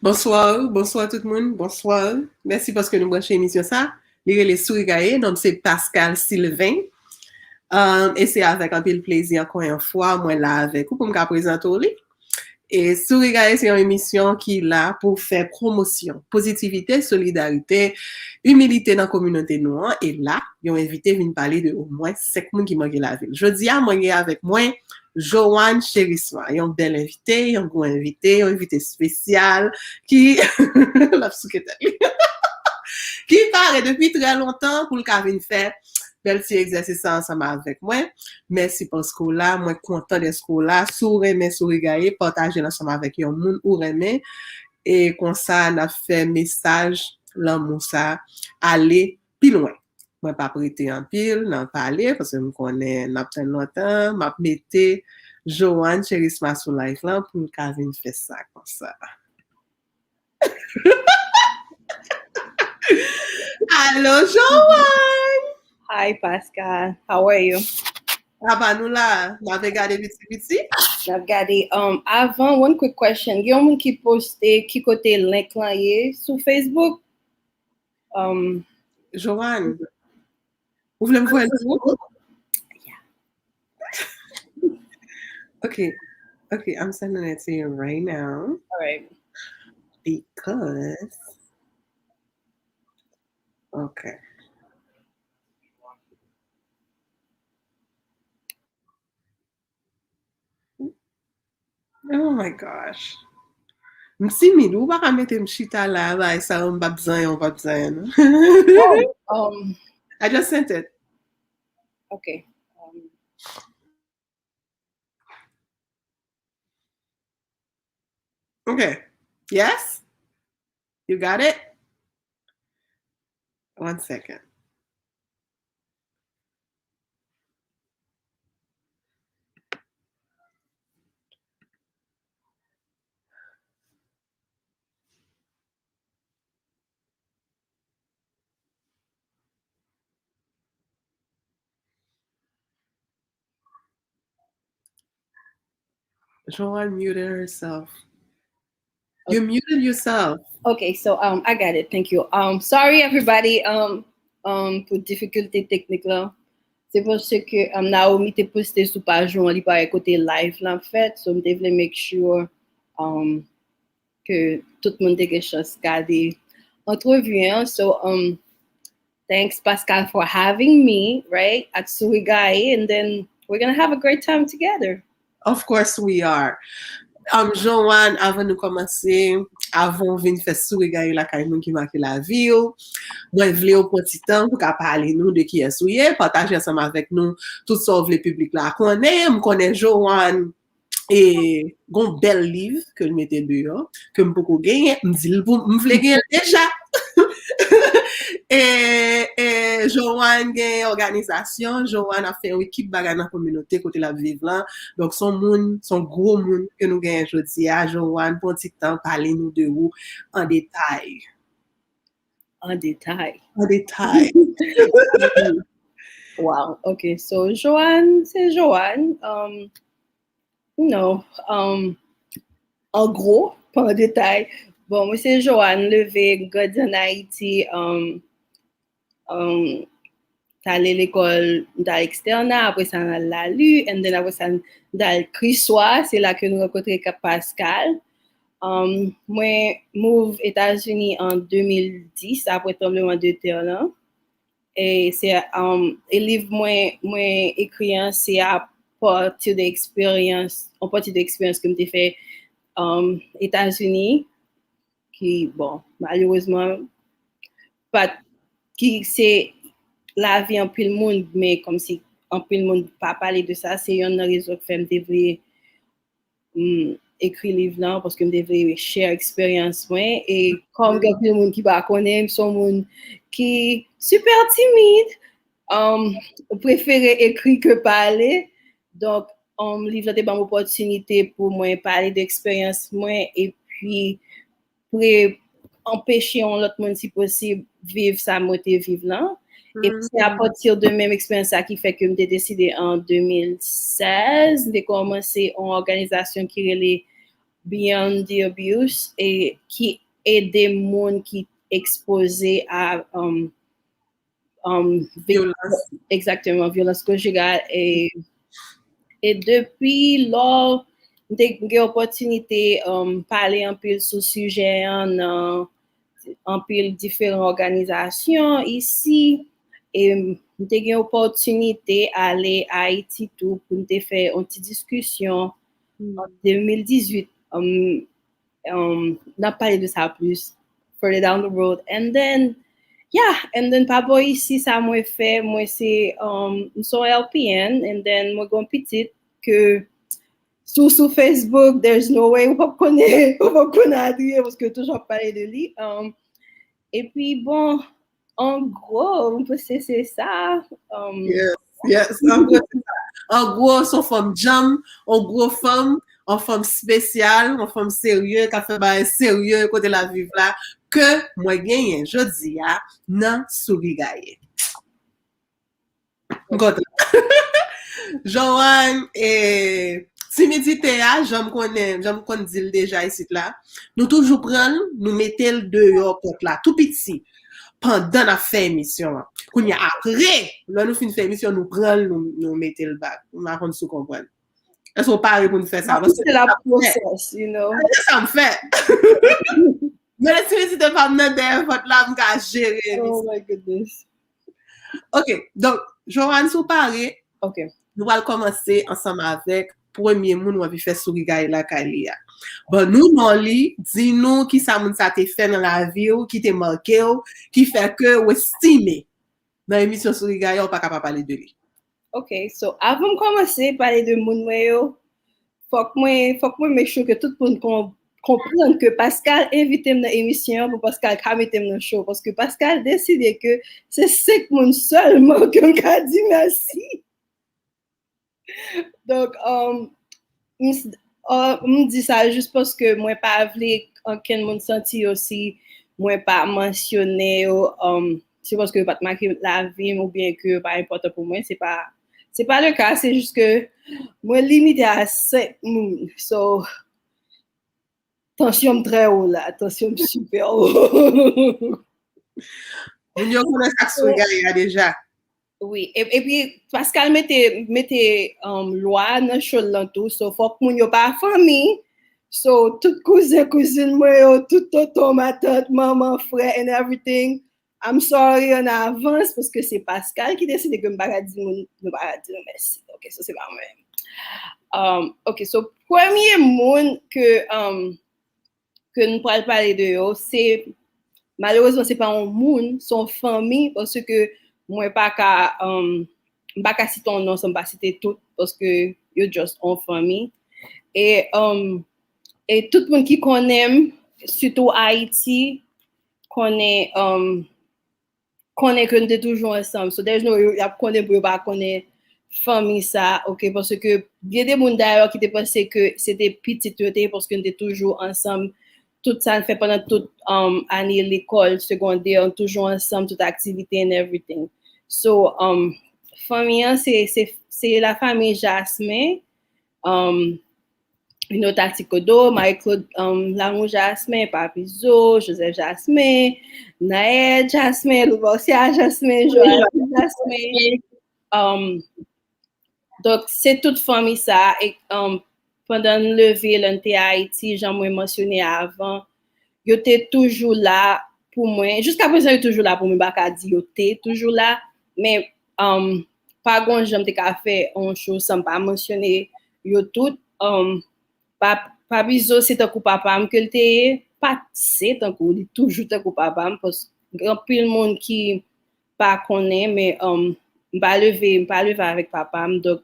Bonsoir, bonsoir tout le monde, bonsoir. Merci parce que nous branchez l'émission ça. Les Souri Gaye, donc c'est Pascal Sylvain. Et c'est avec un peu de plaisir encore une fois, moi là avec vous pour me présenter. Et Souri Gaye, c'est une émission qui est là pour faire promotion, positivite, solidarite, imilite dans la communauté noire. Et là, ils ont invité à parler de au moins 5 personnes qui manquent la ville. Je dis à moi, avec moi, Joanne Cherisma. Ils ont un bel invité, ils ont un invité spécial qui, qui paraît depuis très longtemps pour le Kavin faire bel petit exercice ensemble avec moi. Merci pour ce coup là, moi content de ce coup là. Souri Gaye, partager ensemble avec un monde ou remet et comme ça on a fait message l'amour ça aller plus loin. Moi pas prêter en pile, n'en parler parce que me connais n'a pas longtemps, m'a metté Joanne Cherisma sur live là pour Kavin faire ça comme ça. Allô Joanne. Hi Pascal, how are you? Ah bah nous là, nous avons regardé petit. I've regardé. Avant, one quick question. Il y a un monde qui poste qui côté link là sur Facebook. Joanne, vous voulez me voir le mot? Yeah. Okay, I'm sending it to you right now. All right. Because, okay. Oh my gosh. Msi milou, baka mette mchita la, ba, sa on va besoin. I just sent it. Okay. Okay. Yes? You got it? 1 second. Joanne muted herself. You muted yourself. Okay, so I got it. Thank you. Sorry everybody. Pour difficulté technique là. C'est parce que Naomi t'ai posté sur page on lit par côté live là en fait, so me devais make sure que tout le monde ait chance garder entrevue. Hein? So thanks Pascal for having me, right, at Souri Gaye, and then we're gonna have a great time together. Of course we are. Joanne, avant de commencer, avant de faire Souri Gaye la caille qui marque la vie, moi je voulais au petit temps pour parler nous de qui est souillé, partager ensemble avec nous tout ça le public là connaît Joanne et un bel livre que je mettais dehors que me beaucoup gagner, me dit me voulais gagner déjà. Et Joanne gagne organisation, Joanne a fait une équipe bagarre dans la communauté côté la vivre là. Donc son gros monde que nous gagnons aujourd'hui à Joanne pour un petit temps parler nous de vous en détail. En détail. Wow. Okay. So Joanne, c'est Joanne. En gros, pas en détail. Bon, moi c'est Joanne Levé, God en Haïti. T'allais l'école dans l'externat, après ça dans la lu, et then après ça dans le Crissois, c'est là que nous rencontrons Pascal. Moi, move États-Unis en 2010 après tremblement de terre là. Et c'est un livre moi écrit c'est à partir d'expérience, que j'ai fait États-Unis qui bon malheureusement pas qui c'est la vie en plus le monde, mais comme si en plus le monde pas parler de ça, c'est une raison que je devrais écrire livre là parce que je devrais share expérience moi et comme il y a plus de monde qui pas connaît, son monde qui super timide, préférer écrire que parler. Donc livre là c'est une opportunité pour moi parler d'expérience moi et puis pour empêcher l'autre monde si possible vivre ça moi vivre là. Et puis c'est à partir de même expérience qui fait que j'ai décidé en 2016 de commencer une organisation qui est Beyond the Abuse et qui aide des monde qui exposés à Violence. exactement violence conjugale et depuis lors j'ai eu l'opportunité parler un peu sur ce sujet en pile différentes organisations ici et j'ai eu l'opportunité d'aller à Haïti tout pour faire une petite discussion en 2018 on a parlé de ça plus further down the road and then papa ici ça moi fait moi c'est son LPN and then moi gon petite que sur Facebook there's no way on va connaître parce que toujours parler de lui et puis bon en gros on peut c'est ça yes. En gros son femme jam en gros femme en femme spéciale en femme sérieux qui a fait bail sérieux côté la vivre là que moi gagne jodi a nan Souri Gaye. Joanne et timidité a j'aime qu'on dit déjà ici là nous toujours prendre nous mettre le dehors porte là tout petit pendant la fait émission qu'on y a après là nous fin fait émission nous prendre nous mettre le bac on va rendre sous comprendre est-ce qu'on parle pour nous faire ça parce que c'est la process you know ça me fait mais la timidité pas venir derrière votre là me gérer oh my goodness OK donc Joanne sous parler OK nous allons commencer ensemble avec premier moun ou faire Souri Gaye la Kalia. Bon nous non li, dis-nous qui ça moun ça te fait dans la vie ou qui te marqué ou qui fait que ou estimé dans l'émission Souri Gaye on pas capable parler de lui. OK, so avant de commencer parler de moun yo, faut que moi make sure que tout le monde comprenne que Pascal invite dans l'émission pour Pascal ka mette dans le show parce que Pascal décide que c'est 5 moun seulement qui ont dit merci. Donc, me dit ça juste parce que moi pas voulu aucun monde senti aussi, moi pas mentionné, c'est parce que pas marqué la vie ou bien que pas important pour moi, c'est pas le cas, c'est juste que moi limité à 5 moun, so tension très haut là, tension super haut. On y connaît ça Souri Gaye déjà. Oui, et puis Pascal mettait loi dans chose là tout, so faut que moun yo pas famille, so tout cousine moi, tout tonton, ma tante, maman, frère and everything. I'm sorry en avance parce que c'est Pascal qui décide que m'pa dire merci. OK, ça c'est pas moi. OK, so premier monde que nous pourrons parler de eux, c'est malheureusement c'est pas un monde, son famille parce que moi pas qu'à citer ton nom, sans pas citer tout parce que you're just en famille et tout le monde qui connaît surtout Haïti connaît que nous sommes toujours ensemble, so there's no y a connaît pour pas connaître famille ça, OK, parce que il y a des gens d'ailleurs qui te pensaient que c'était petit parce que nous étions toujours ensemble. Tout ça fait pendant toute année l'école secondaire, toujours ensemble, toute activité and everything. So, famille, c'est la famille Jasmin, une autre Kodo, Marie-Claude Lanmou Jasmin, Papizo, Joseph Jasmin, Naël Jasmin, Louvorcia Jasmin, Joanne Jasmin. Donc, c'est toute famille ça. Et pendant le lever, l'enté à Haïti, j'en ai mentionné avant, yo était toujours là pour moi. Jusqu'à présent, yo toujours là pour moi. Baka dit yo était toujours là, mais pas grand j'aime te faire une chose sans pas mentionner yo tout. Pas biso c'est un coup papa que te pas c'est un coup toujours un coup papa parce que grand pile monde qui pas connaît mais pas lever avec papa donc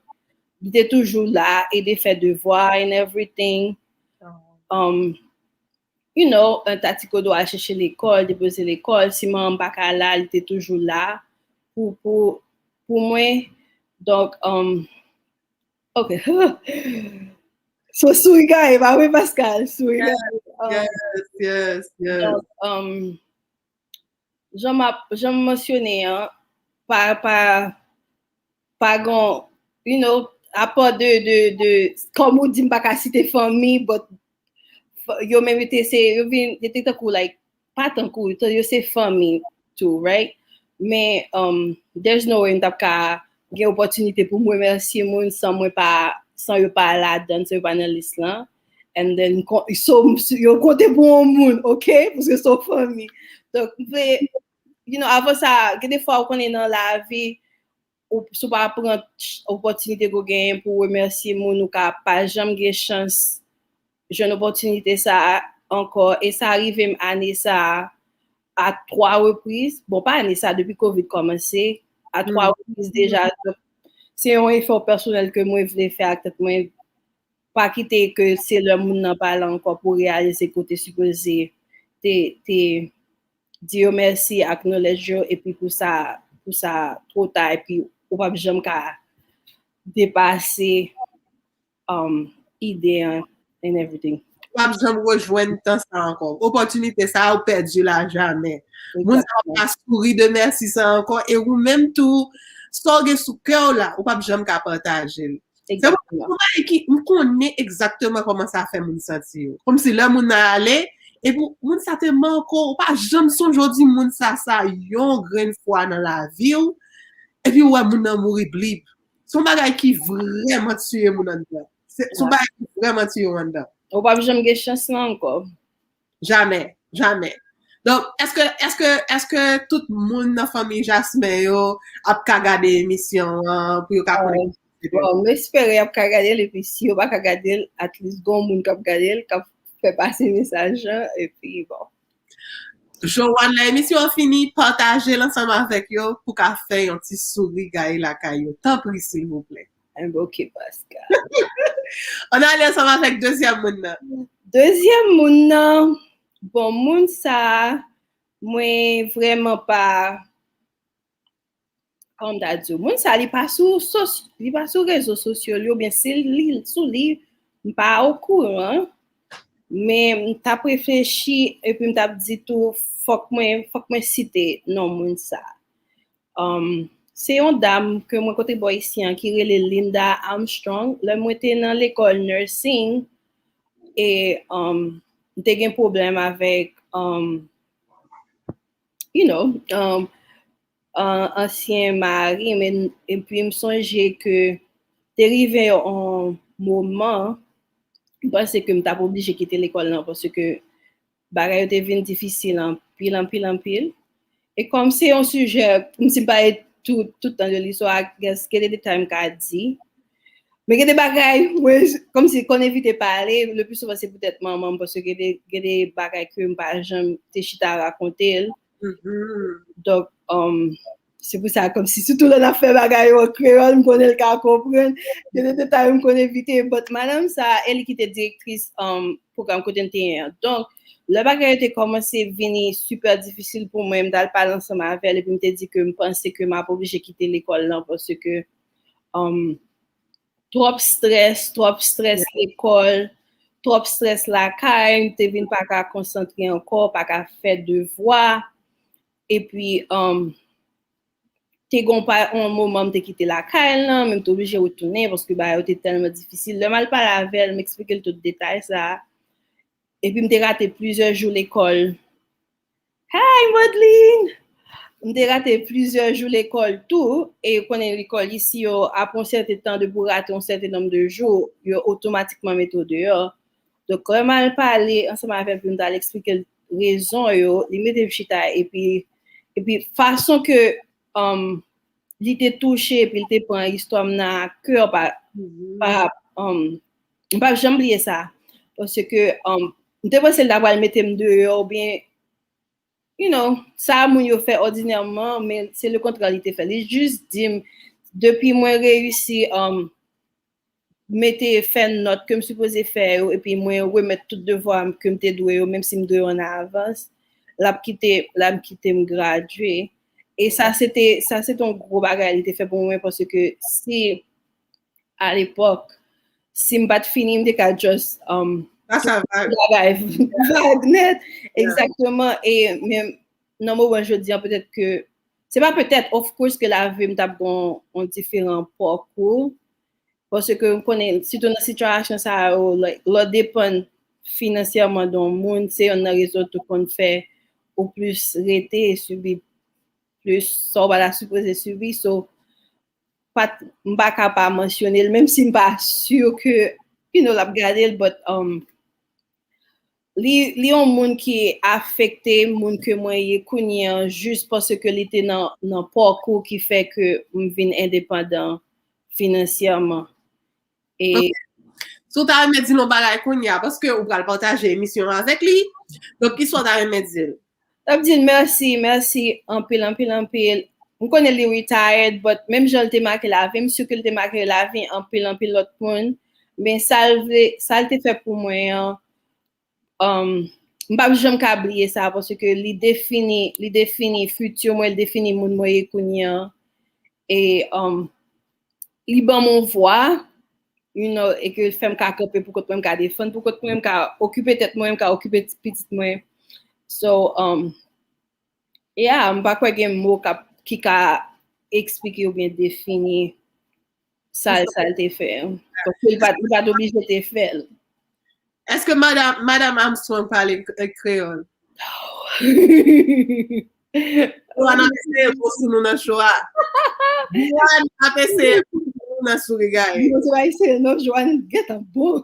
il était toujours là et de faire devoir and everything. You know, un tatiko doit chercher l'école, déposer l'école. Si mon bacala, il était toujours là pour moi. Donc, OK. So, Souri Gaye, bah oui, Pascal, Souri Gaye. Yes. Donc, j'en mentionné, hein, pas grand, you know, à part de comme on dit, pas citer famille, but yo même yo vin était tant cool like pas tant cool yo c'est famille too right mais there's no way m'tap ka gen opportunité pour moi remercier moun sans yo pas là dedans sans yo pas dans liste là and then yo compter pour moun OK parce que c'est famille donc you know avant ça des fois on est dans la vie ou sou pas prendre opportunité qu'on gagne pour remercier moun ou ka pas jamais gen chance j'ai une opportunité ça encore et ça arrive année ça à 3 reprises bon pas année ça depuis Covid commencé à 3 reprises déjà c'est un effort personnel que moi je voulais faire peut-être moi pas quitter que c'est le monde n'en parle encore pour réaliser côté supposé te dire merci acknowledge et puis pour ça trop tard et puis ou pas jamais qu'à dépasser idée and everything. Pas besoin de rejoindre tant ça encore. Opportunité ça ou perdu là jamais. Moun ça pas sourire de merci ça encore et ou même tout sorge sous cœur là ou pas jamais qu'à partager. Exactement. Qui on connaît exactement comment ça fait moun sentir. Comme si là moun a allé et pour moun ça te manque ou pas jamais son aujourd'hui moun ça yon grain fois dans la vie et puis ouais moun nan mourir blib. Son bagay qui vraiment tuer moun en dedans. Son bagay qui vraiment tuer en dedans. Ou pas jamais de chance là encore. Jamais. Donc, est-ce que tout le monde dans la famille Jasmine yo a regardé l'émission pour yo ka connaître? Bon, j'espère a regarder l'émission, pas regarder at least gon moun k'ap regarder, k'ap fait passer message et puis bon. Joanne, l'émission finie, partagez l'ensemble avec yo pour qu'a faire un petit Souri Gaye la caillou. Tant pis s'il vous plaît. OK Pascal. On a allé ensemble avec deuxième moun. Deuxième moun, bon moun ça, moi vraiment pas, comme t'as dit, moun ça li pas sur réseaux sociaux, ou bien c'est sous li, pas au courant, mais t'as réfléchi et puis t'as dit tout, faut que moi citer non moun ça. C'est une dame que moi côté boy ici qui relè Linda Armstrong, là moi était dans l'école nursing et j'ai un problème avec you know un ancien mari mais et puis me songeais que arrivé un moment parce que me t'a obligé quitter l'école là parce que bagay était devenu difficile en pile et comme c'est un sujet comme si pas tout le temps de l'histoire, qu'est-ce que des temps qu'a dit. Mais il y a des bagailles, comme si qu'on évite de parler, le plus souvent c'est peut-être maman, parce que il y a des bagailles que je n'ai jamais chita raconter. Donc, c'est pour ça, comme si tout le monde a fait bagaille au créole, je connais le cas comprendre. Il y a des détails qu'on évite. Mais madame, ça, elle qui était directrice programme côté intérieur. Donc, le bagage était commencé à venir super difficile pour moi, je me parler ensemble avec elle et puis me dit que je pensais que je suis obligée de quitter l'école là parce que trop stress l'école, trop stress la caille, je ne pas qu'à concentrer encore, pas qu'à faire devoir et puis t'es pas un moment de quitter la caille là, même t'es obligé de retourner parce que bah c'était tellement difficile. Le mal pas avec elle, m'expliquer tout le détail ça. Et puis, je raté plusieurs jours l'école. Hi, Madeline! Je raté plusieurs jours l'école, tout. Et quand on est l'école ici, après un certain temps de pour rater un certain nombre de jours, il automatiquement mis au dehors. Donc, quand je parlé ensemble avec lui, je expliquer les raisons, il mettait chita et puis, façon que il était touché, et puis il était prend l'histoire dans le cœur, pas jamais oublier ça. Parce que, je pense que d'avoir le mettre dehors, bien, you know, ça, mon yo fait ordinairement, mais c'est le contraire, il fait. Il juste dit, depuis moi réussi, mettre faire note que je supposé faire, et puis moi remettre tout devoir que je doué, même si je dois en avance, là, quitter me graduer. Et ça, c'est un gros bagage, il était fait pour moi, parce que si, à l'époque, si je n'ai pas fini, je n'ai juste, ça va. Net, exactement. Et même, non, moi, je dis peut-être que, c'est pas peut-être, of course, que la vie m'a bon en différents parcours. Parce que, on connaît, si tu es dans une situation, ça, le dépend, financièrement dans le monde, c'est une raison tout qu'on fait au plus rester et subir plus ça va la supposer subir. So, pas capable mentionner, même si je suis pas sûr que, l'a regardé, but, li yon moun qui affecté moun que moi y connais juste parce que il était dans parcours qui fait que me vinn indépendant financièrement et So ta remet di non bagay konya parce que ou pral partager émission avec lui. Donc qui soit ta remet di? t'as dit merci en pile. On connaît les retired but même j'en te marqué la vie, monsieur que te marqué la vie en pile l'autre monde mais ça te fait pour moi m'pa jamais oublier ça parce que li définit futur moi, il définit moun moi konya et li ban mon voix et que femme ka camper pour que même ka défendre pour que même ka occuper tête moi même ka occuper petite moi so yeah m'pa quoi gen mot qui ka expliquer ou bien définir ça te fait parce que il va obligé de faire. Est-ce que Madame Armstrong parle créole? Joanne a essayé pour nous dans show. Joanne a essayé pour nous dans Souri Gaye. Non, Joanne, get a beau.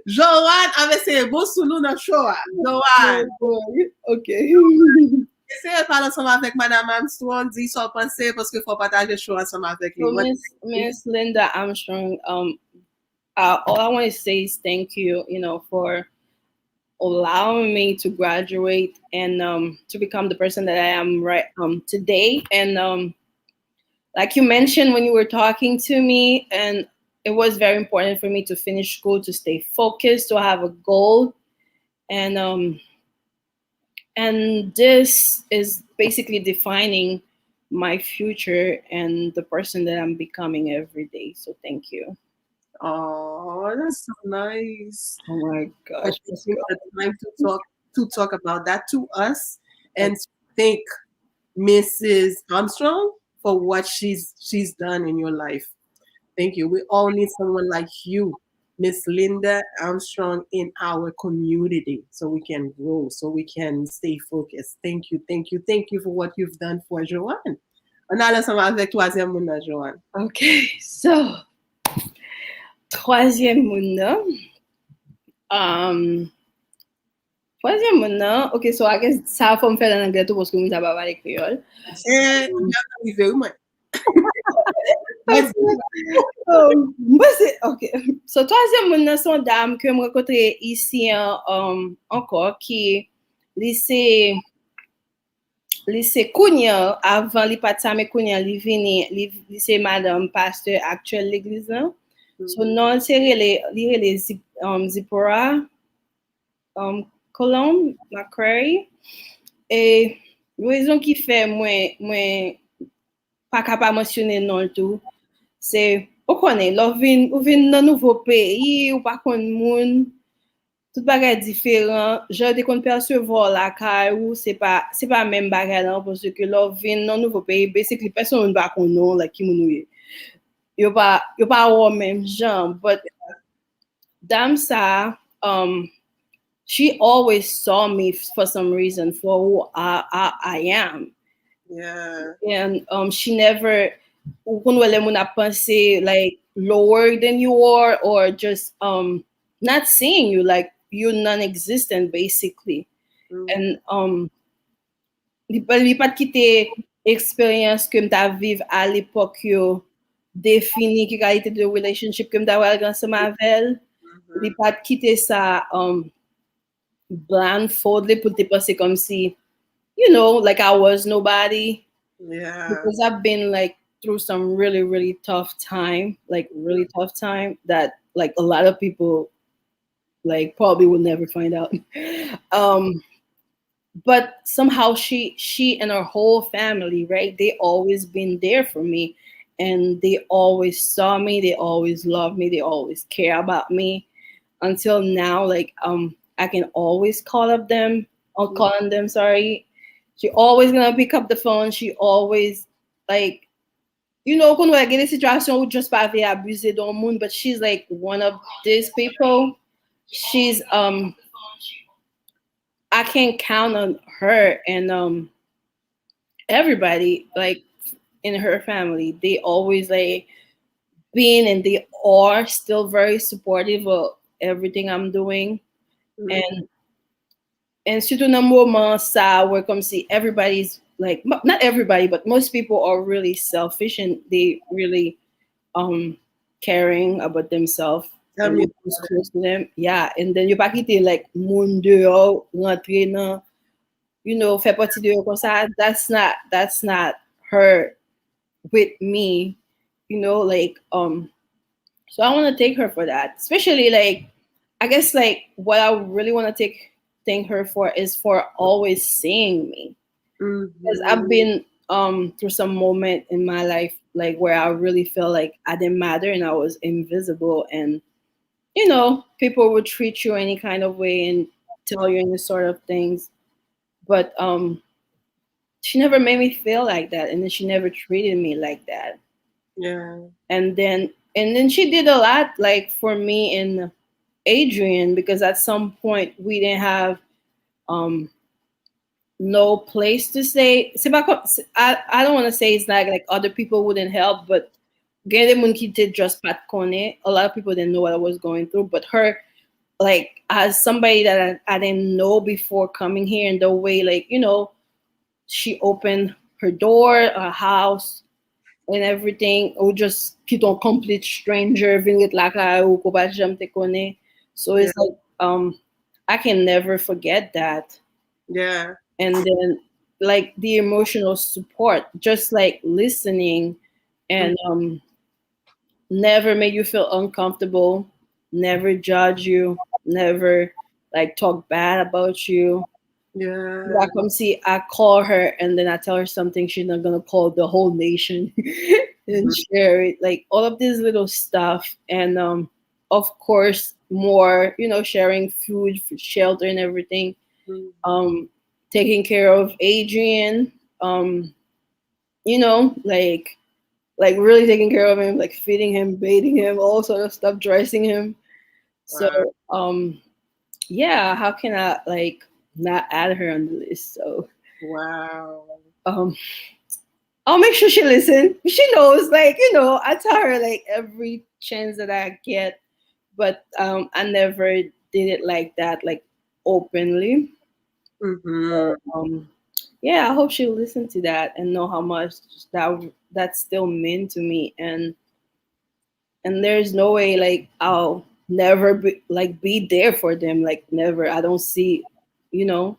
Joanne a essayé pour nous dans show. Joanne. OK. Essayez de parler ensemble avec Madame Armstrong, dit son pensée parce qu'il faut partager show ensemble avec lui. Miss Linda Armstrong, all I want to say is thank you, for allowing me to graduate and to become the person that I am right today. And like you mentioned when you were talking to me, and it was very important for me to finish school, to stay focused, to have a goal, and this is basically defining my future and the person that I'm becoming every day. So thank you. Oh, that's so nice. Oh my gosh. The time to talk about that to us and to thank Mrs. Armstrong for what she's done in your life. Thank you. We all need someone like you, Miss Linda Armstrong, in our community so we can grow, so we can stay focused. Thank you for what you've done for Joanne. On a ensemble avec troisième moun Joanne. Okay, so troisième moun troisième moun ok, so I guess ça faut me faire en anglais tout parce que nous avons parlé créole. Ok, so troisième moun son dame que me rencontré ici encore qui lycée Kounia avant li pat sa mais Kounia li vini li c'est madame pasteur actuel l'église là. So non c'est les Zipporah Colombe Macquarie et raison qui fait moi pas capable mentionner non tout c'est on connaît ou vin dans nouveau pays ou pas connait moun tout bagay différent genre de qu'on percevoir la caille ou c'est pas même bagay là parce que l'on vient dans nouveau pays basically personne va connait like qui moun yo pas au même genre but damn ça she always saw me for some reason for who I am. Yeah. And she never when moun a pensé like lower than you are or just not seeing you like you're non-existent basically. And li pat kite expérience que m'ta vive à l'époque yo défini qui qualité de relationship que m'ta wè ensemble avec li pat kite ça blindfolded pour te penser comme si like I was nobody. Yeah. Because I've been like through some really, really tough time, that like a lot of people like probably will never find out. But somehow she and her whole family, right? They always been there for me and they always saw me, they always loved me, they always care about me until now. Like I can always call on them, sorry. She always gonna pick up the phone. She always like, when we get a situation, we just pas abusé dans le monde, but she's like one of these people. she's I can count on her and everybody like in her family. They always like been and they are still very supportive of everything I'm doing. Mm-hmm. And surtout dans moment ça where comme si everybody's like not everybody but most people are really selfish and they really um caring about themselves Tell and me who's about close to them. Yeah, and then you pas quitter like moun dehors rentrer dans faire partie de comme ça. That's not her with me, like so I want to take her for that. Especially like I guess like what I really want to thank her for is for always seeing me. it. Because I've Mm-hmm. been through some moment in my life like where I really felt like I didn't matter and I was invisible and people would treat you any kind of way and tell you any sort of things. But she never made me feel like that and then she never treated me like that. Yeah. And then she did a lot like for me and Adrian because at some point we didn't have um no place to stay. C'est pas comme, I don't want to say it's like other people wouldn't help, but Gende moun ki te just pat konen, a lot of people didn't know what I was going through. But her, like, as somebody that I didn't know before coming here, and the way, like, she opened her door, her house, and everything, or just ki ton complete stranger, vin get laka ou ko pa jam te konen. So Yeah. it's like, I can never forget that. Yeah. And then like the emotional support, just like listening and never make you feel uncomfortable, never judge you, never like talk bad about you. Yeah. Like come see, I call her and then I tell her something she's not gonna call the whole nation and Mhm. share it. Like all of this little stuff, and of course more, sharing food, shelter, and everything. Um, taking care of Adrian. Like really taking care of him, like feeding him, bathing him, all sort of stuff, dressing him. So Wow. yeah, how can I like not add her on the list? So Wow. um I'll make sure she listens. She knows, like, I tell her like every chance that I get, but I never did it like that, like openly. Mm-hmm. So, yeah, I hope she'll listen to that and know how much that still meant to me. And there's no way like I'll never be there for them, like never. I don't see, you know,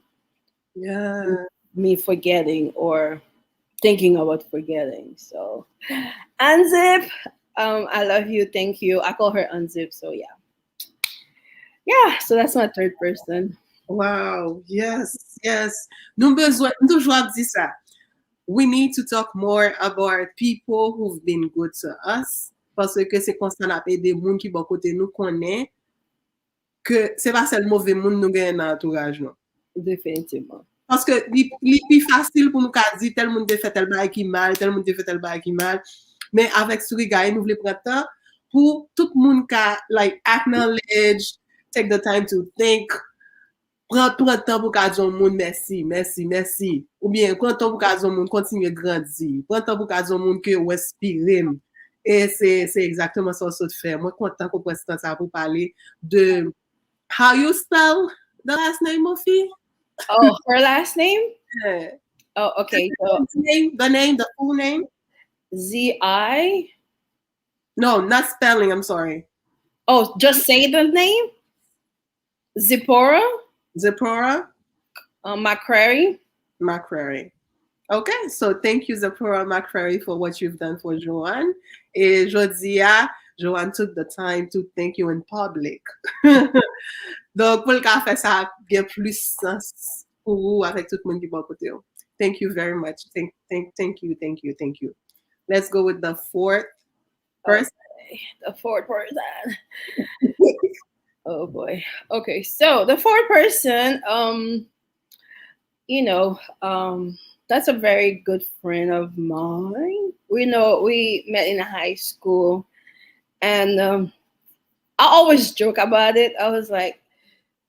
Yeah. me forgetting or thinking about forgetting. So Unzip, I love you, thank you. I call her Unzip, so yeah. Yeah, so that's my third person. Wow. Yes. Yes. Nous besoin, nous toujours dit ça. We need to talk more about people who've been good to us. Parce que c'est constant à des gens qui bon côté nous connaît que c'est pas seulement mauvais monde nous gagne dans l'entourage non. Définitivement. Parce que li plus facile pour nous dire tel monde a fait tel bail qui mal, tel monde a fait tel bail qui mal. Mais avec Souri Gaye, nous voulons prendre temps pour tout le monde qui like acknowledge, take the time to think, prendre temps pour dire au monde merci, merci, merci. Ou bien prendre temps pour dire au monde continue à grandir. Prendre temps pour dire au monde que vous inspirez. Et c'est exactement ça que je fais. Moi, content qu'on prenne ce temps ça pour parler de how you spell the last name of it. Oh, her last name? Yeah. Oh, okay. So The full name? Z-I. No, not spelling. I'm sorry. Oh, just say the name? Zipporah Zipporah McCrary. McCrary. Okay, so thank you, Zipporah McCrary, for what you've done for Joanne. Et Jodia, Joanne took the time to thank you in public. Donc, pour le cas fait ça, bien plus sens pour vous avec tout le monde qui est à côté. Thank you very much. Thank you. Let's go with the fourth person. Okay, the fourth person. Oh boy. Okay, so the fourth person, that's a very good friend of mine. We met in high school, and I always joke about it. I was like,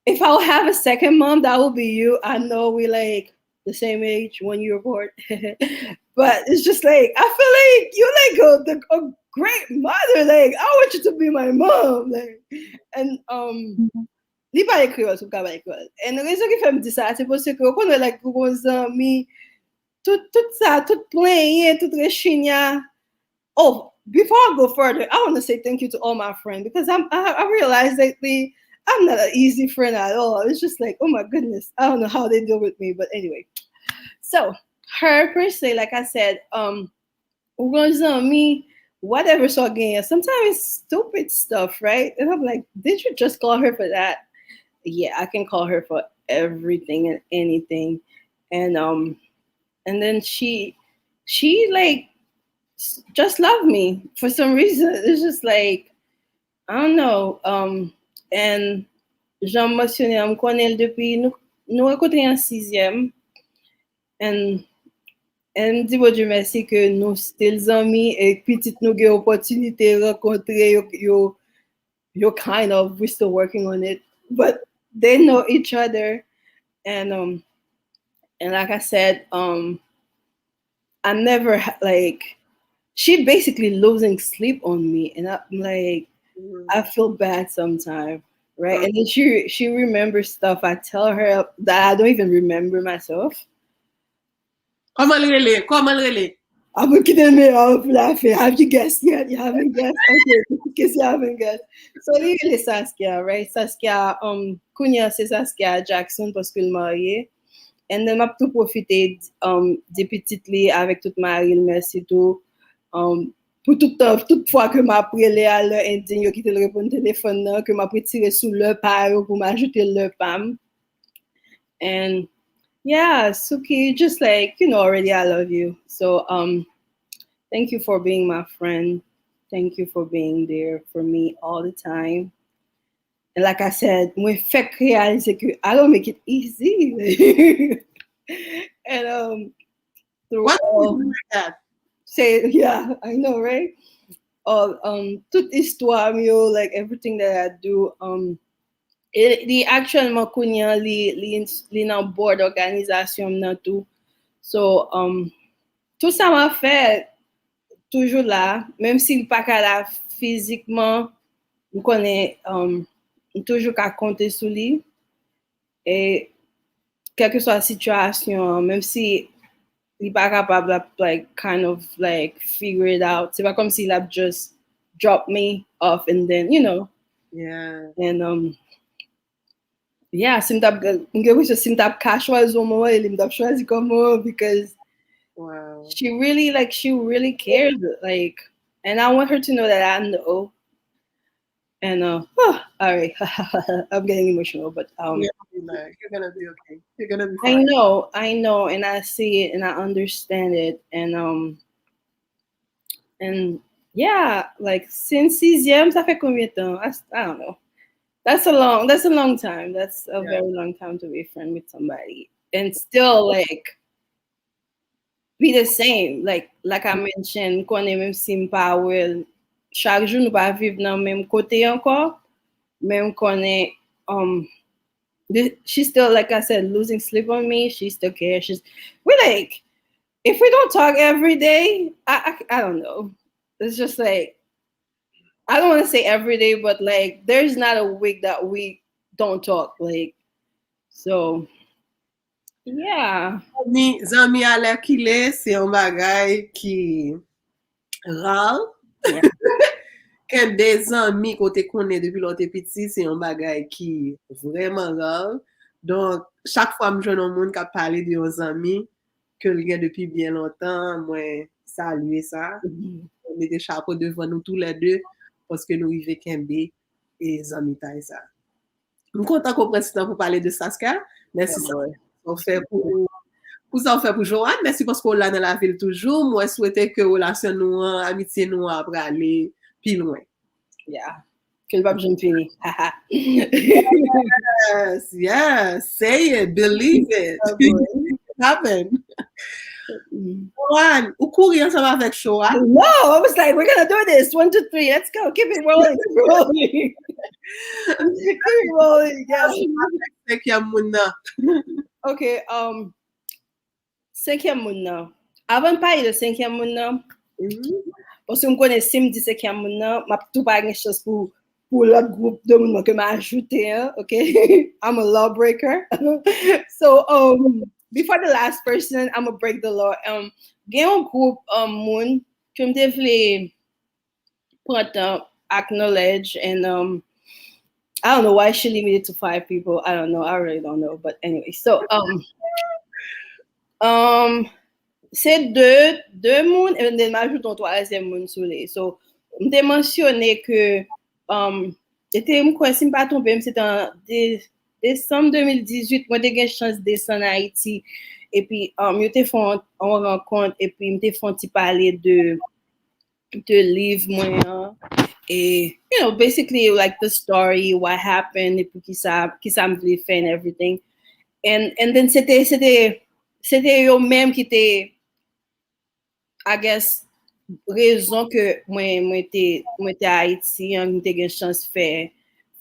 if I'll have a second mom, that will be you. I know we like the same age, 1 year apart. But it's just like I feel like you're like a great mother. Like I want you to be my mom. Like and li pa ekriol sou ka ba ekriol. En rezon ki fèm di sa, se pou se ke kon wè like gwo zami, tout sa, tout plen, tout rechinya. Oh, before I go further, I want to say thank you to all my friends because I realized lately I'm not an easy friend at all. It's just like, oh my goodness, I don't know how they deal with me. But anyway, so her per se, like I said, me, whatever so again, sometimes it's stupid stuff, right? And I'm like, did you just call her for that? Yeah, I can call her for everything and anything. And then she like just love me for some reason. It's just like I don't know. And Jean mentionné, on connaît depuis nous rencontrés en sixième. And dit bon Dieu merci que nous still amis et petite nous avons opportunité rencontrer you kind of we're still working on it, but they know each other. And like I said, I never like she basically losing sleep on me, and I'm like, I feel bad sometimes, right? And then she remembers stuff I tell her that I don't even remember myself. Comment le relais? Comment le relais? I'm looking me off laughing. Have you guessed yet? You haven't guessed? Okay, because you haven't guessed. So really Saskia, right? Saskia, Kunya c'est Saskia Jackson parce qu'il marié. And then m'a tout profité des petites li avec toute Marie, merci tout. Pour toute fois que m'a prélé à leur indien qui te le répond téléphone là, que m'a tiré sous leur paro pour m'ajouter leur pam. And yeah, Suki, just like, you know, already I love you. So thank you for being my friend. Thank you for being there for me all the time. And like I said, when fake réaliser que I don't make it easy. And What like that? Say yeah, I know, right? Toute histoire, like everything that I do, li actuellement konya li nan board organisation nan tout. So tout ça m'a fait toujours là, même si pas qu'à là physiquement, je connais toujours qu'à compter sur lui. Et quelle que soit la situation, même si il pas capable like kind of like figure it out. C'est pas comme s'il a just dropped me off and then, you know. Yeah. And yeah, sim tap casual more, lim tap choisi comme because wow. she really cares, like, and I want her to know that I know. And all right, I'm getting emotional, but you're gonna be okay. You're gonna be fine. I know, and I see it and I understand it, and yeah, like since sixième, ça fait combien de temps? I don't know. That's a long time. That's a very long time to be a friend with somebody and still like be the same. Like I mentioned, qu'on est même si pas well, chaque jour nous pas vivre dans même côté encore, même qu'on est she's still, like I said, losing sleep on me. She still cares. We're like, if we don't talk every day, I don't know. It's just like, I don't want to say every day, but like, there's not a week that we don't talk. Like, so, yeah. Zami à l'air qu'il est, c'est un bagay qui rare. Yeah. Quand des amis qu'on te connaît depuis l'autre petit, c'est un bagay qui vraiment rare. Donc, chaque fois que je vois un monde qui a parlé de nos amis, que le gars depuis bien longtemps, moi, saluer ça. On met des chapeaux devant nous tous les deux parce que nous vivons Kembe et amis taille ça. Je suis content qu'on prenne ce temps pour parler de Saskia. Merci ça fait pour ça on fait pour Joanne. Merci parce qu'on l'a dans la ville toujours. Moi, je souhaitais que relation nous, amitié nous après aller plus loin. Yeah. Que le pape j'aime fini. Yes, say it, believe it. It happened. Joanne, ou courir ensemble avec Shoah? No, I was like, we're gonna do this. 1, 2, 3, let's go. Keep it rolling. Keep rolling, yeah. Cinquième moun nan. Ok, cinquième moun nan. Avant de parler de cinquième moun nan, parce que je connais si me dit cinquième moun nan, m'a tout pas quelque chose pour l'autre groupe de moun que m'a ajouté, hein, ok? I'm a lawbreaker. So, before the last person, I'm gonna break the law. Gen un groupe moun que me devle prendre acknowledge and I don't know why she limited to 5 people. I don't know. I really don't know. But anyway, so c'est deux moun et then m'ajoute un troisième moun sous les. So, m'te mentionné que c'était moi si pas tombé, c'était en décembre 2018, moi j'ai eu chance de descendre en Haïti et puis yo te font on rencontre et puis m'te font parler de livre moi et you know basically like the story what happened et puis qui ça me voulait faire and everything and then c'était eux même qui était I guess raison que moi était à Haïti on était une chance faire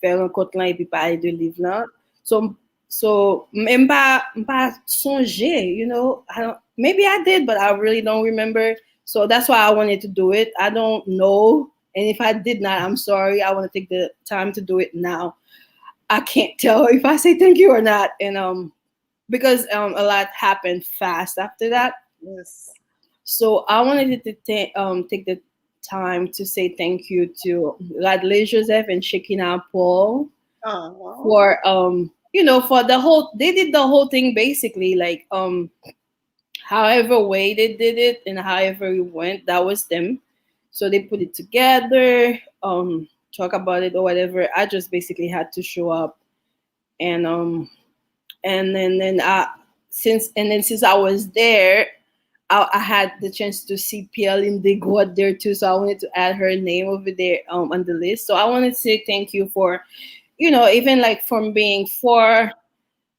rencontre là et puis parler de livre là so même pas songer you know maybe I did but I really don't remember. So that's why I wanted to do it. I don't know. And if I did not, I'm sorry. I want to take the time to do it now. I can't tell if I say thank you or not. And because a lot happened fast after that. Yes. So I wanted to take the time to say thank you to Radley Joseph and Shekina Paul for you know for the whole they did the whole thing basically like however way they did it and however it went, that was them. So they put it together, talk about it or whatever. I just basically had to show up, and then since I was there, I had the chance to see Pierre they go out there too. So I wanted to add her name over there on the list. So I wanted to say thank you for, you know, even like from being for,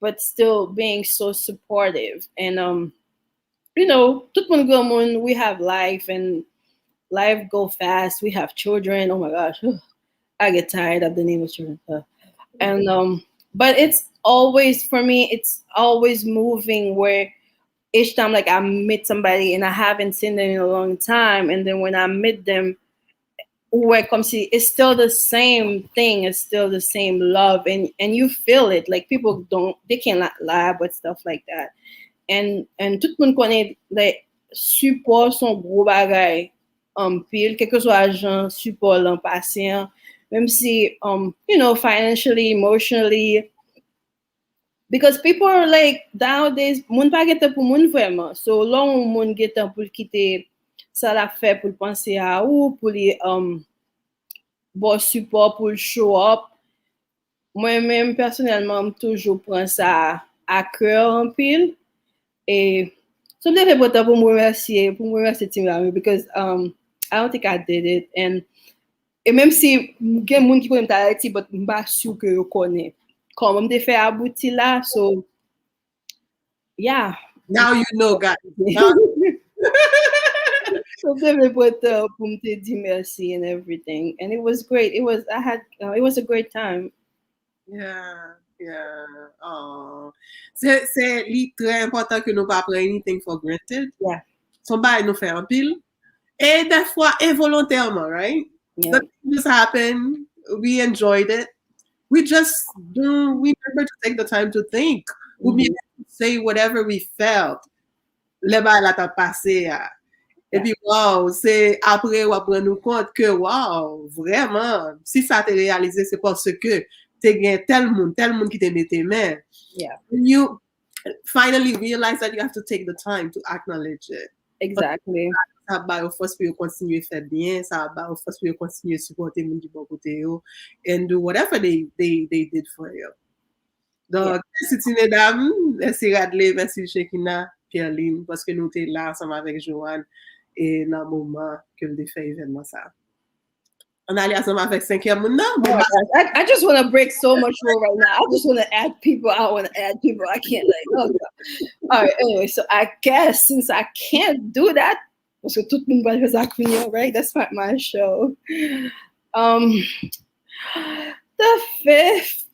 but still being so supportive and you know, tout moun go moun, we have life and life go fast. We have children. Oh my gosh, I get tired of the name of children. And but it's always for me. It's always moving where each time like I meet somebody and I haven't seen them in a long time, and then when I meet them, where come see it's still the same thing. It's still the same love, and you feel it. Like people they can't lie about stuff like that. And tout le monde connaît like support son gros bagay pile quel que soit agent support l'an patient même si you know financially emotionally because people are like nowadays moun pa gete pour moun vraiment so long moun gete pour quitter ça la fait pour penser à ou pour les bon support pour show up moi-même personnellement toujours prends ça à cœur en pile. Et so me devais pour me remercier Tim Rami because I don't think I did it et même si gen moun qui connaît Haïti but m'pas sûr que yo connaît comme me fait abouti là so yeah now you know guys so devais pour me dire merci and everything and it was great it was a great time. Yeah. Oh. C'est très important que nous pas prendre anything for granted. Yeah. Somebody nous fait un pile. Et des fois involontairement, right? Yeah. The thing just happened. We enjoyed it. We remember to take the time to think. We be able to say whatever we felt. Le bail la t'a passé. Et puis, wow, c'est après on prend nous compte que, wow, vraiment, si ça t'est réalisé, c'est parce que t'es gagné tel monde qui te met tes mains. Yeah. You finally realize that you have to take the time to acknowledge it. Exactly. Ça va au force pour continuer à faire bien, ça va au force pour continuer à supporter les gens du bon côté and do whatever they did for you. Donc, merci mesdames, merci Radley, merci Shekina, Pierre-Line, parce que nous étions là ensemble avec Joanne et dans le moment que nous avons fait l'événement ça. On allait ensemble avec 5e monde. I just want to break so much more right now. I just want to add people. I can't like, oh God. All right, anyway, so I guess since I can't do that, parce que tout le monde va right? That's not my show. The fifth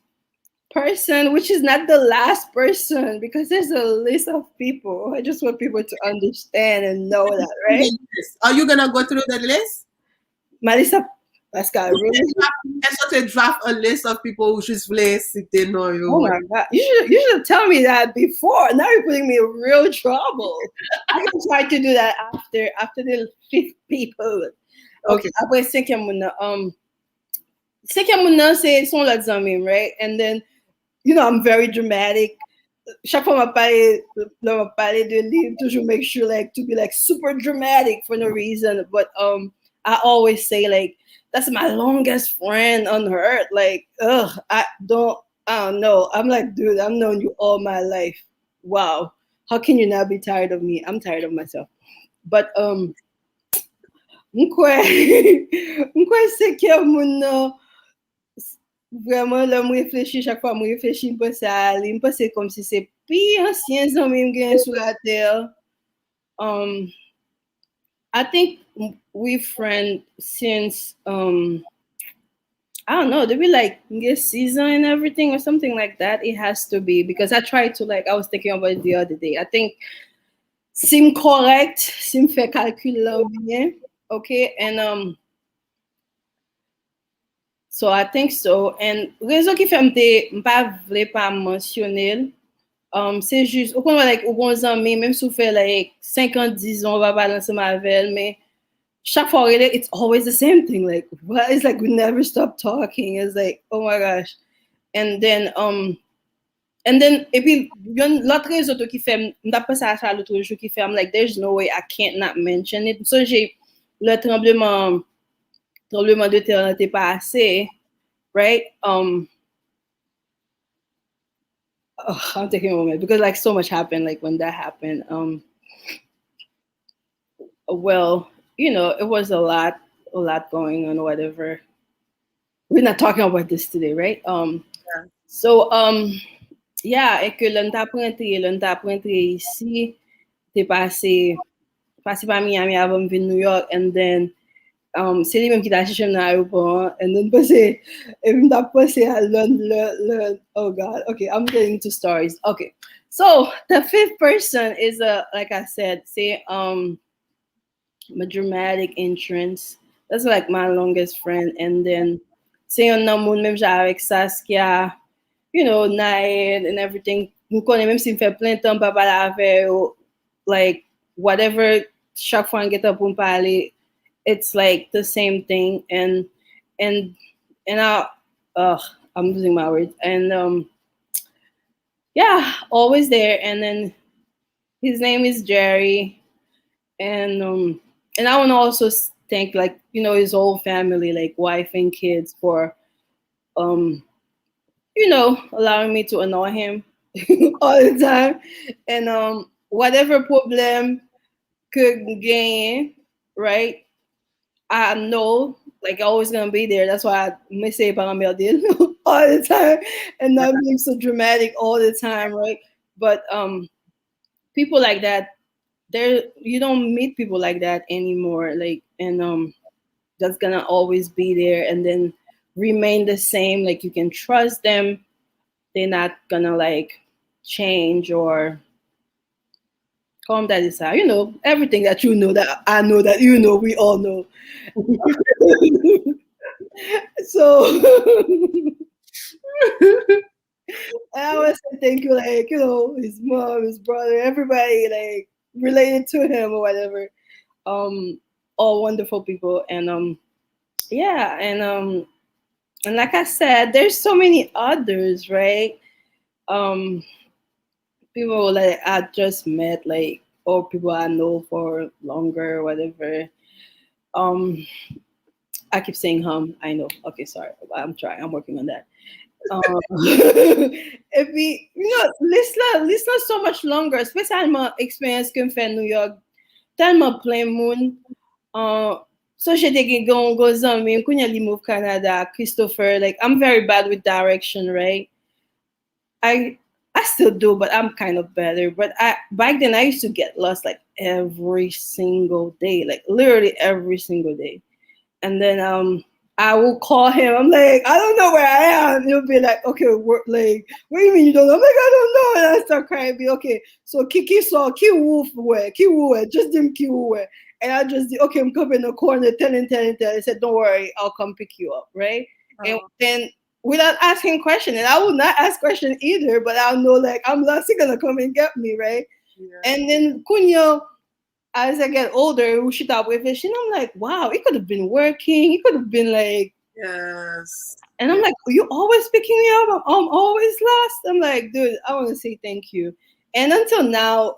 person, which is not the last person, because there's a list of people. I just want people to understand and know that, right? Are you gonna go through the list? Melissa Pascal, really? Est-ce que tu draft a list of people who just voulaient citer non yo? Oh my God. You should tell me that before. Now you're putting me in real trouble. I can try to do that after the fifth people. Okay. Après cinquième moun, cinquième moun, c'est son l'autre amis, right? And then, you know, I'm very dramatic. Chaque fois m'a parlé de livre, toujours make sure like to be like super dramatic for no reason. But I always say like that's my longest friend on earth. Like, I don't know. I'm like, dude, I've known you all my life. Wow. How can you not be tired of me? I'm tired of myself. But mkwe se ke moun vraiment là me réfléchir chaque fois me réfléchir me penser à lui me penser comme si c'est pire ancien zanmi me gagne sur la terre. I think we friends since I don't know, they be like season and everything or something like that. It has to be because I tried to like I was thinking about it the other day. I think sim correct, sim fait calcul là bien, okay, and so I think so. And raison qui fait m'pas vle pas mentionner, c'est juste, ou qu'on va like, ou bon amis, même si vous fait like 50, 10 ans, on va parler ensemble avec, mais chaque fois, it's always the same thing. Like, what? It's like we never stop talking. It's like, oh my gosh. And then, et puis, l'autre raison qui fait, d'après ça, l'autre jour qui fait, I'm like, there's no way I can't not mention it. So, j'ai le tremblement de terre n'était pas assez, right? I'm taking a moment because like so much happened like when that happened. Well, you know, it was a lot going on, whatever. We're not talking about this today, right? Yeah. So yeah, et que l'on t'a prentré ici, t'es passé par Miami avant de venir New York, and then c'est lui-même qui t'a cherché dans l'aéroport, and then passé, et puis t'as passé à le, oh God, okay, I'm getting into stories. Okay, so the fifth person is like I said, say my dramatic entrance. That's like my longest friend, and then say on moun même avec Saskia, you know, night and everything. Nous connaissons même si me fait plein de temps pas parler avec, like whatever. Chaque fois on get up pour parler, it's like the same thing, and I'm losing my words, and yeah, always there. And then his name is Jerry, and I want to also thank like you know his whole family, like wife and kids, for you know allowing me to annoy him all the time, and whatever problem could gain, right? I know like always gonna be there. That's why I may say about deal all the time and not being so dramatic all the time, right? But people like that, you don't meet people like that anymore. Like and that's gonna always be there and then remain the same. Like you can trust them. They're not gonna like change or calm that is how you know everything that you know that I know that you know we all know. So I always say thank you, like you know, his mom, his brother, everybody like related to him or whatever. All wonderful people, and yeah, and like I said, there's so many others, right? People like I just met, like or people I know for longer, whatever. I keep saying I know. Okay, sorry. I'm trying. I'm working on that. Et puis, you know, listen so much longer, spécialement expérience que me fait New York, tellement plein monde. So j'étais going go zami, kounya li move Canada, Christopher. Like I'm very bad with direction, right? I still do, but I'm kind of better. But back then I used to get lost like every single day, like literally every single day. And then I will call him. I'm like, I don't know where I am. He'll be like, okay, like, what do you mean you don't know? I'm like, I don't know. And I start crying. Be okay. So Kiki saw Ki Woo where, just him Ki Woo where. And I just okay, I'm coming in the corner, telling. I said, don't worry, I'll come pick you up, right? And then without asking question, and I will not ask question either, but I'll know like I'm not gonna come and get me, right? Yeah. And then Kunyo, as I get older, we shoot up with it. And I'm like, wow, it could have been working. It could have been like, yes. And I'm like, you always picking me up. I'm always lost. I'm like, dude, I want to say thank you. And until now,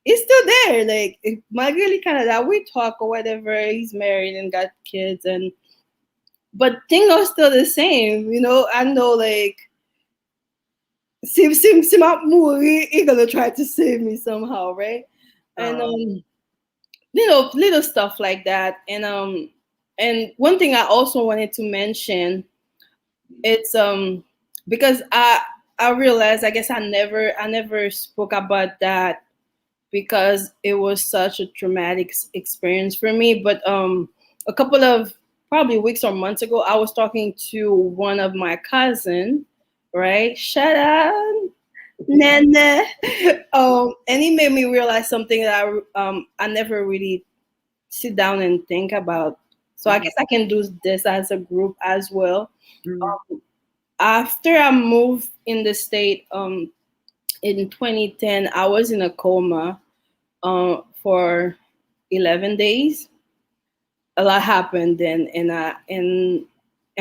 it's still there. Like my really kind of that we talk or whatever. He's married and got kids, but things are still the same. You know, I know like. Sim he gonna try to save me somehow, right? And little stuff like that. And one thing I also wanted to mention, it's because I realized I guess I never spoke about that because it was such a traumatic experience for me. But a couple of probably weeks or months ago, I was talking to one of my cousins, right? Shut up. Nana. And he made me realize something that I never really sit down and think about. So I guess I can do this as a group as well. After I moved in the state in 2010, I was in a coma for 11 days. A lot happened then, and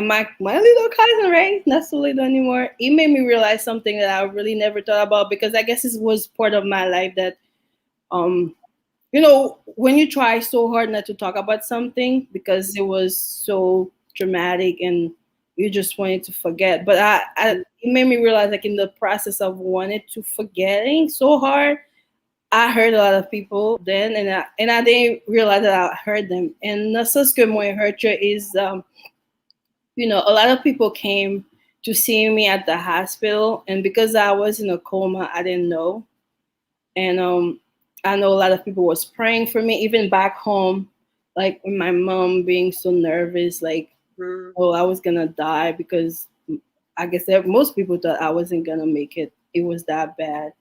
my little cousin, right, not so little anymore, it made me realize something that I really never thought about, because I guess it was part of my life that, you know, when you try so hard not to talk about something because it was so dramatic and you just wanted to forget. But it made me realize, like in the process of wanting to forgetting so hard, I heard a lot of people then, and I didn't realize that I heard them. And not so que moi hurt you is, you know, a lot of people came to see me at the hospital, and because I was in a coma, I didn't know. And I know a lot of people was praying for me, even back home, like my mom being so nervous, like, oh, I was gonna die, because I guess most people thought I wasn't gonna make it. It was that bad.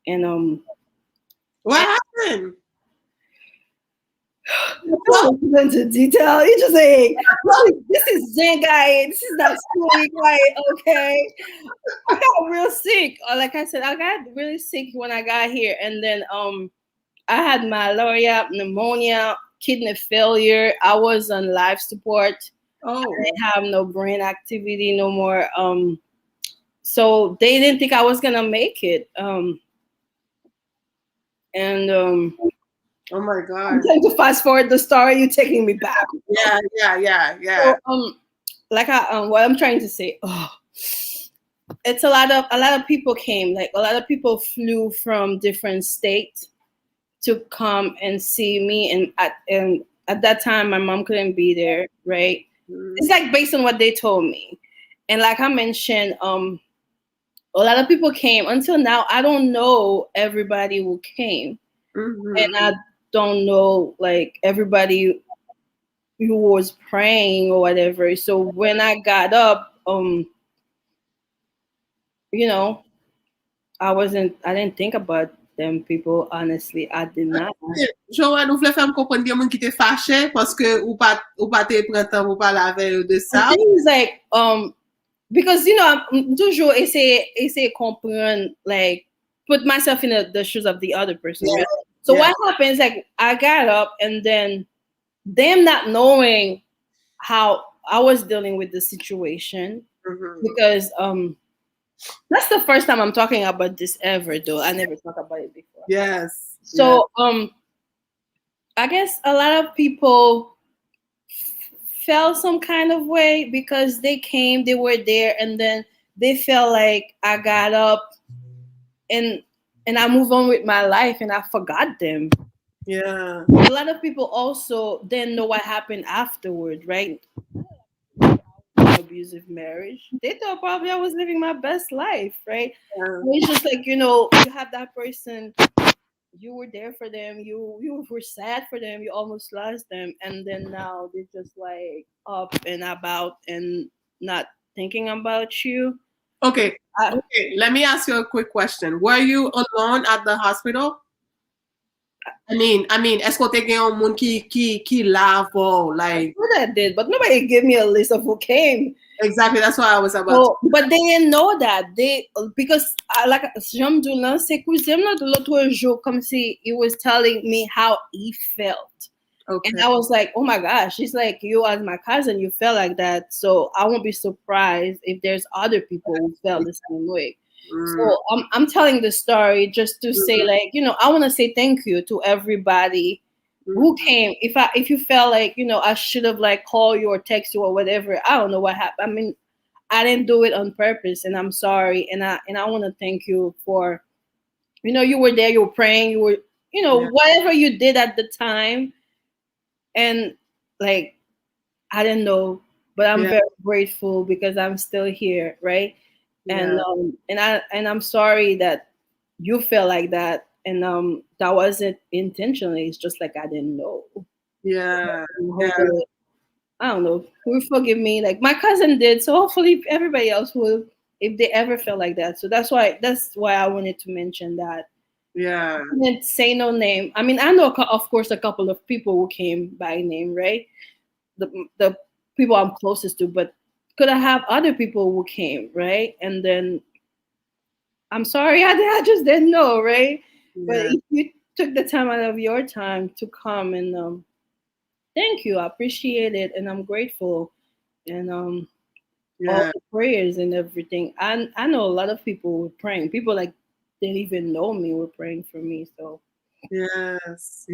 And what happened? Into detail. You just say, this is Zen guy. This is not Souri Gaye. Okay. I got real sick. Like I said, I got really sick when I got here, and then I had malaria, pneumonia, kidney failure. I was on life support. I didn't have no brain activity no more. So they didn't think I was gonna make it. Oh my God! I'm trying to fast forward the story. You're taking me back. Yeah. So, like what I'm trying to say. It's a lot of people came. Like a lot of people flew from different states to come and see me. And at that time, my mom couldn't be there. Right? It's like based on what they told me. And like I mentioned, a lot of people came. Until now, I don't know everybody who came, and I don't know like everybody who was praying or whatever. So when I got up, you know, I didn't think about them people, honestly. I did not. Joanne, ou vle fèm kompren gen moun ki te fache paske ou pa te pren tan ou pa lave de sa. Things like because you know, I'm toujours essayer comprendre, like put myself in the shoes of the other person. Yeah. Right? So what happens, like I got up, and then them not knowing how I was dealing with the situation, because that's the first time I'm talking about this ever, though. I never talked about it before. Yes. So I guess a lot of people felt some kind of way because they came, they were there, and then they felt like I got up and I moved on with my life and I forgot them. Yeah. A lot of people also didn't know what happened afterward, right? Abusive marriage. They thought probably I was living my best life, right? Yeah. It's just like, you know, you have that person, you were there for them. You were sad for them. You almost lost them, and then now they're just like up and about and not thinking about you. Okay. I, Okay. Let me ask you a quick question. Were you alone at the hospital? Est-ce qu'on te gen yon moun ki la for, like... I did, but nobody gave me a list of who came. Exactly, that's what I was about So, but they didn't know that. Because like Jean Doulin, c'est cousin de l'autre jour, comme si he was telling me how he felt. Okay. And I was like, oh my gosh, she's like, you as my cousin, you felt like that. So I won't be surprised if there's other people who felt the same way. So I'm telling the story just to say, like, I want to say thank you to everybody who came. If you felt like, I should have like called you or text you or whatever, I don't know what happened. I mean, I didn't do it on purpose, and I'm sorry. And I want to thank you for, you were there, you were praying, you were, whatever you did at the time. And like, I didn't know, but I'm very grateful because I'm still here, right? And I'm sorry that you feel like that, and that wasn't intentionally. It's just like I didn't know. Yeah. I don't know. Will forgive me, like my cousin did. So hopefully everybody else will, if they ever feel like that. So that's why I wanted to mention that. Yeah. I didn't say no name. I mean, I know, of course, a couple of people who came by name, right? The people I'm closest to, but could I have other people who came, right? And then I'm sorry, I just didn't know, right? Yeah. But if you took the time out of your time to come, and thank you, I appreciate it, and I'm grateful, and all the prayers and everything. I know a lot of people were praying. People like didn't even know me were praying for me. So yes.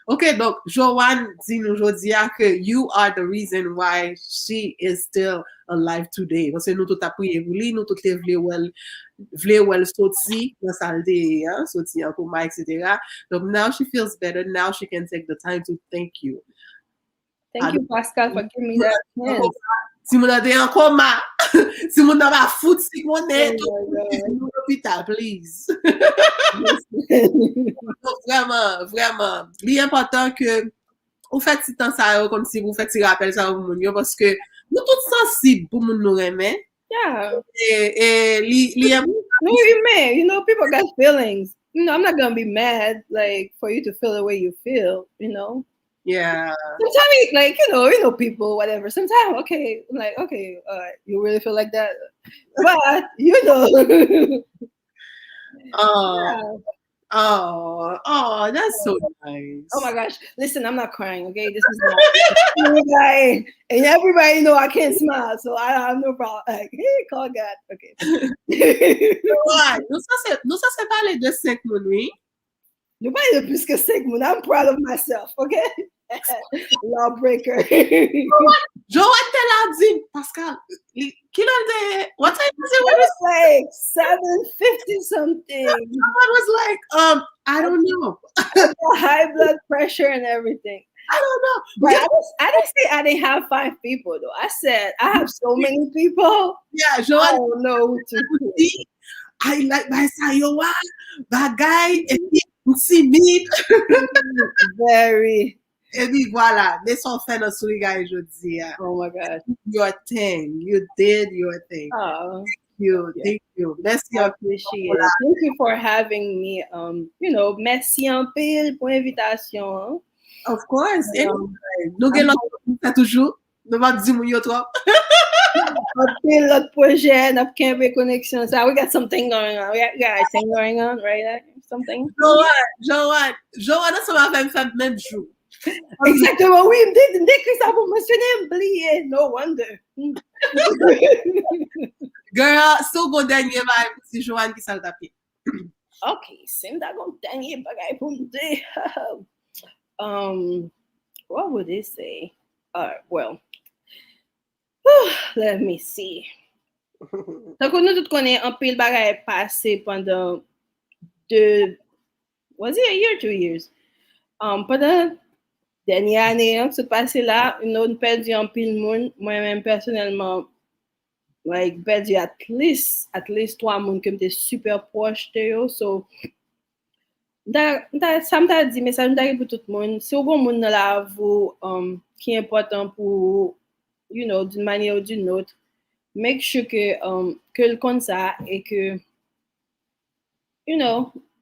Okay, donc Joanne dit nous aujourd'hui que you are the reason why she is still alive today. Parce que nous tout a prié pour lui, nous tout les vle wel sorti dans salle de sorti en coma, etc. Donc now she feels better. Now she can take the time to thank you. Thank you, Pascal, for giving me that chance. Si moun ade en coma, si moun nan va fout si moun est l'hôpital, please. Vraiment. Li important que ou faites si temps ça comme si vous faites si rappel ça au moun yo parce que nous tous sensibles pour moun nous remen. Yeah. Et li no, you may. People got feelings. I'm not gonna be mad like for you to feel the way you feel, Yeah. Sometimes, like, people, whatever. Sometimes, okay, I'm like, okay, you really feel like that? But, Oh, that's so nice. Oh my gosh. Listen, I'm not crying, okay? This is not guy. And everybody know I can't smile, so I have no problem. Like, hey, call God. Okay. Ouais, nous ça c'est parler de 5 moun, oui. Nous parlons de plus que 5 moun. I'm proud of myself, okay? Lawbreaker. Joanne te l'a dit, Pascal. What time was it? It was like 7:50 something. Someone was like, I don't know. High blood pressure and everything. I don't know. But I didn't say I didn't have 5 people though. I said I have so many people. Yeah, Joanne. I don't know who to do. I like my Sayowa, that guy, and he see me. Very. Et puis voilà, mais son fait dans Souri Gaye aujourd'hui. Oh my God. Your thing. You did your thing. Oh. Thank you. Merci. I appreciate it. Thank you for having me. Merci un peu pour l'invitation. Of course. Nous gagnons ça toujours. Nous va dire mon yo trop. L'autre projet, notre Cambridge connection. So we got something going on. We got a thing going on, right? Something. Joanne, ça va faire même jour. Exactement, oui, dès que ça vous mentionner, oublié. No wonder. Girl, so go dernier vibe, c'est Joanne qui s'en tape. Okay, c'est that go dernier bagay pour me dire. What would they say? Well, let me see. Donc, nous tous connaissons un pile bagay passé pendant was it a year or 2 years? Pendant dernière année, ce passé là, nous perdu un pile monde, moi-même personnellement, like perdu at least 3 monde qui étaient super proches de eux. So Ça m'a dit message pour tout le monde. Si vous avez dans la vie qui est important pour d'une manière ou d'une autre, make sure que le compte ça et que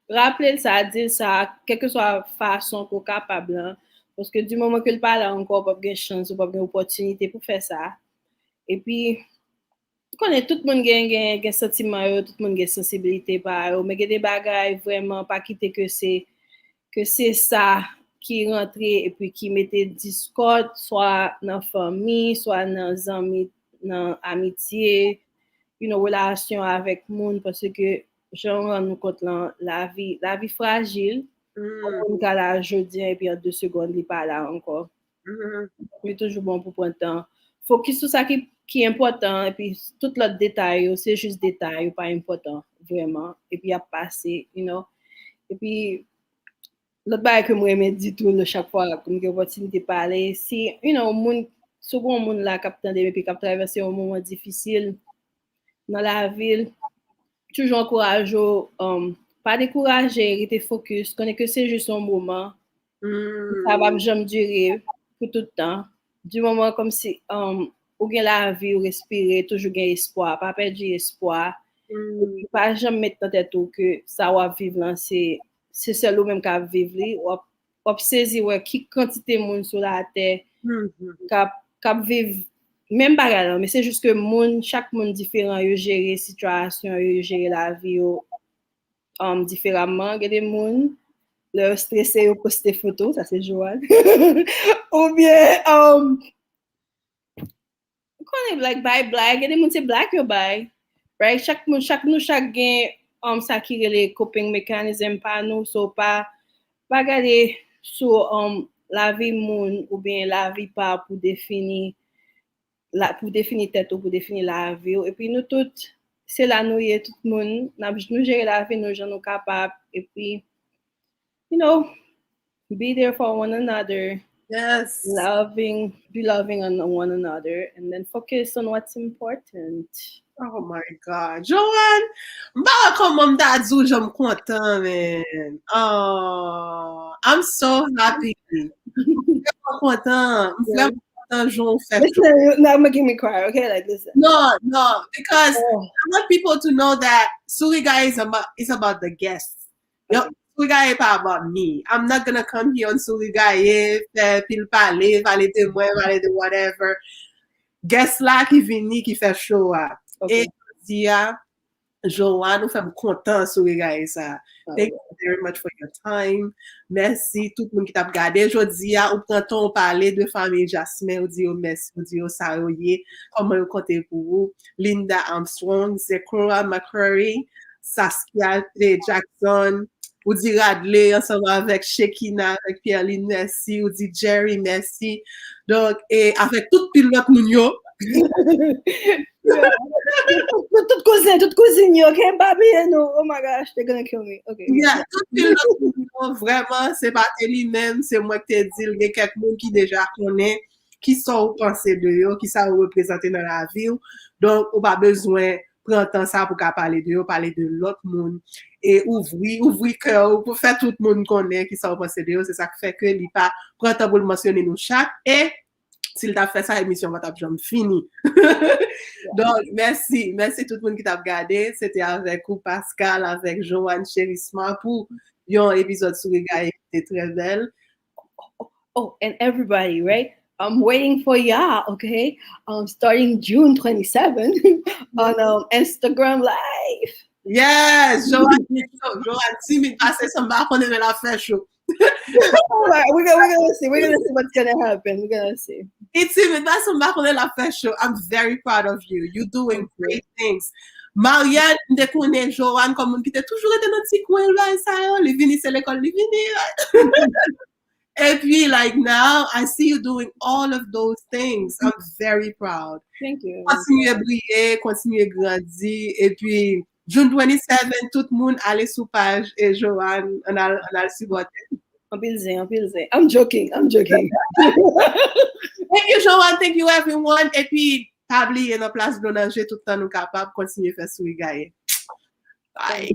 rappelez ça, dire ça, quelle que soit la façon qu'on est capable. Parce que du moment que le parle encore, pas de chance ou pas d'opportunité pour faire ça. Et puis, tout le monde a un sentiment, tout le monde a une sensibilité, mais il y a des bagages vraiment pas quitter que c'est ça qui rentre et puis qui mettait discorde, soit dans la famille, soit dans les amis, dans l'amitié, une relation avec le monde, parce que je me rends compte la vie fragile, on a là jeudi et puis en 2 secondes, il n'est pas là encore. C'est toujours bon pour prendre le temps. Focus sur ça qui est important et puis tout l'autre détail, c'est juste détail, pas important, vraiment. Et puis, à passer, Et puis, l'autre bail que moi, je dis tout, chaque fois, comme j'ai l'opportunité de parler, si, souvent, monde là, qui et puis qui traverser un moment difficile dans la ville, toujours encouragé, pas décourager, rester focus, connaître que c'est juste un moment, ça va jamais durer pour tout le temps. Du moment comme si, ou bien la vie, ou respirer, toujours gain espoir, pas perdre espoir, pas jamais mettre dans tête que ça va vivre là, c'est seul ou même qui vivre, ou saisir qui quantité de monde sur la terre, qui vivre même pas mais c'est juste que chaque monde différent, il gère la situation, il gère la vie différemment. Il y a des monde leur stressé ou poster photo, ça c'est Joanne. Ou bien, qu'on est like black, il y a des monde c'est black ou bye. Right? Chaque gain, ça qui est les coping mécanismes pas nous, so pas regarder sur la vie monde ou bien la vie pas pour définir tête ou pour définir la vie. Et puis nous toutes, c'est là nous y est tout le monde, nous gérer la vie, nous gens nous capables et puis be there for one another. Yes. Be loving on one another, and then focus on what's important. Oh my God. Joanne, mbara comment d'adzou, j'aime content, man. Oh, I'm so happy. I'm content. I'm content, Joan. Listen, now making me cry, okay? Like, listen. No, because I want people to know that Souri Gaye is about the guests. Okay. Souri Gaye is pas about me. I'm not gonna come here on Souri Gaye, faire pile parler de moi, parler de whatever. Guest là qui vini, qui fait show. Okay. Et dia, Joanne, nous sommes contents Souri Gaye ça. Thank you very much for your time. Merci tout le monde qui t'a regardé. Aujourd'hui, on prend temps parler de famille Jasmine, on dit merci, on dit Saroye, comment vous comptez pour vous. Linda Armstrong, Zechora McCurry, Saskia Jackson, on dit Radley ensemble avec Shekina, avec Pierre-Line, merci, on dit Jerry, merci. Donc, et avec tout le monde, Toute cousine, okay, baby, no, oh my gosh, they're gonna kill me. Okay. Yeah, tout vraiment, c'est pas lui-même, c'est moi qui t'ai dit, il y a quelques monde qui déjà connaît, qui sont pensés de eux, qui sont représentés dans la vie. Donc, on pas besoin prendre temps ça pour parler de eux, parler de l'autre monde et ouvrir cœur pour faire tout le monde connaît qui sont pensés de eux. C'est ça qui fait que il pas prend temps pour le mentionner nous chaque et s'il t'a fait ça, l'émission va t'avoir fini. Donc, merci tout le monde qui t'a regardé. C'était avec vous, Pascal, avec Joanne, Cherisma, pour un épisode sur les gars qui était très belle. Oh, and everybody, right? I'm waiting for y'all, okay? Starting June 27 on Instagram Live. Yes, Joanne, 6 minutes passées, ça m'a qu'on aimait la faire chaud. Right, we're gonna see what's gonna happen. We're gonna see. It's even that's some back on la faire show. I'm very proud of you. You're doing great things. Marianne, de connaît Joanne comme qui était toujours été dans petit coin là ça, les vini c'est l'école les vini. Et puis like now I see you doing all of those things. I'm very proud. Thank you. Continuez briller, continuez grandir et puis June 27, tout le monde allez sur page et Joanne on a le supporter. I'm joking. Thank you, Joanne. Thank you, everyone. Et puis, pas oublier dans place de manger tout le temps nous capables de continuer à faire Souri Gaye. Bye.